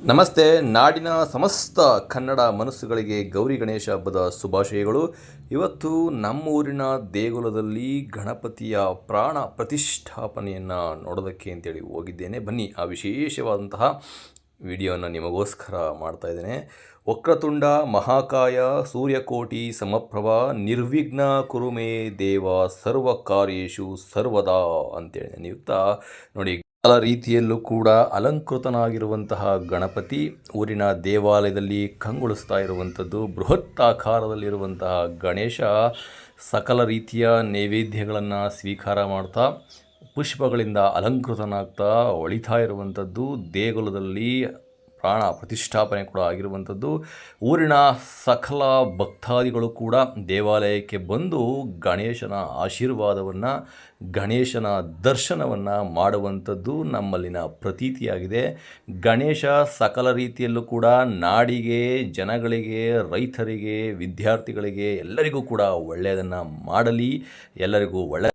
ನಮಸ್ತೆ. ನಾಡಿನ ಸಮಸ್ತ ಕನ್ನಡ ಮನಸ್ಸುಗಳಿಗೆ ಗೌರಿ ಗಣೇಶ ಹಬ್ಬದ ಶುಭಾಶಯಗಳು. ಇವತ್ತು ನಮ್ಮೂರಿನ ದೇಗುಲದಲ್ಲಿ ಗಣಪತಿಯ ಪ್ರಾಣ ಪ್ರತಿಷ್ಠಾಪನೆಯನ್ನು ನೋಡೋದಕ್ಕೆ ಅಂತೇಳಿ ಹೋಗಿದ್ದೇನೆ. ಬನ್ನಿ, ಆ ವಿಶೇಷವಾದಂತಹ ವಿಡಿಯೋನ ನಿಮಗೋಸ್ಕರ ಮಾಡ್ತಾ ಇದ್ದೇನೆ. ವಕ್ರತುಂಡ ಮಹಾಕಾಯ ಸೂರ್ಯಕೋಟಿ ಸಮಪ್ರಭ ನಿರ್ವಿಘ್ನ ಕುರುಮೇ ದೇವ ಸರ್ವ ಕಾರ್ಯೇಷು ಸರ್ವದಾ ಅಂತೇಳಿ ನಿಯುಕ್ತ ನೋಡಿ. ರೀತಿಯಲ್ಲೂ ಕೂಡ ಅಲಂಕೃತನಾಗಿರುವಂತಹ ಗಣಪತಿ ಊರಿನ ದೇವಾಲಯದಲ್ಲಿ ಕಂಗೊಳಿಸ್ತಾ ಇರುವಂಥದ್ದು. ಬೃಹತ್ ಆಕಾರದಲ್ಲಿರುವಂತಹ ಗಣೇಶ ಸಕಲ ರೀತಿಯ ನೈವೇದ್ಯಗಳನ್ನು ಸ್ವೀಕಾರ ಮಾಡ್ತಾ ಪುಷ್ಪಗಳಿಂದ ಅಲಂಕೃತನಾಗ್ತಾ ಹೊಳಿತಾ ಇರುವಂಥದ್ದು. ದೇಗುಲದಲ್ಲಿ ಪ್ರಾಣ ಪ್ರತಿಷ್ಠಾಪನೆ ಕೂಡ ಆಗಿರುವಂಥದ್ದು. ಊರಿನ ಸಕಲ ಭಕ್ತಾದಿಗಳು ಕೂಡ ದೇವಾಲಯಕ್ಕೆ ಬಂದು ಗಣೇಶನ ಆಶೀರ್ವಾದವನ್ನು, ಗಣೇಶನ ದರ್ಶನವನ್ನು ಮಾಡುವಂಥದ್ದು ನಮ್ಮಲ್ಲಿನ ಪ್ರತೀತಿಯಾಗಿದೆ. ಗಣೇಶ ಸಕಲ ರೀತಿಯಲ್ಲೂ ಕೂಡ ನಾಡಿಗೆ, ಜನಗಳಿಗೆ, ರೈತರಿಗೆ, ವಿದ್ಯಾರ್ಥಿಗಳಿಗೆ ಎಲ್ಲರಿಗೂ ಕೂಡ ಒಳ್ಳೆಯದನ್ನು ಮಾಡಲಿ. ಎಲ್ಲರಿಗೂ ಒಳ್ಳೆಯ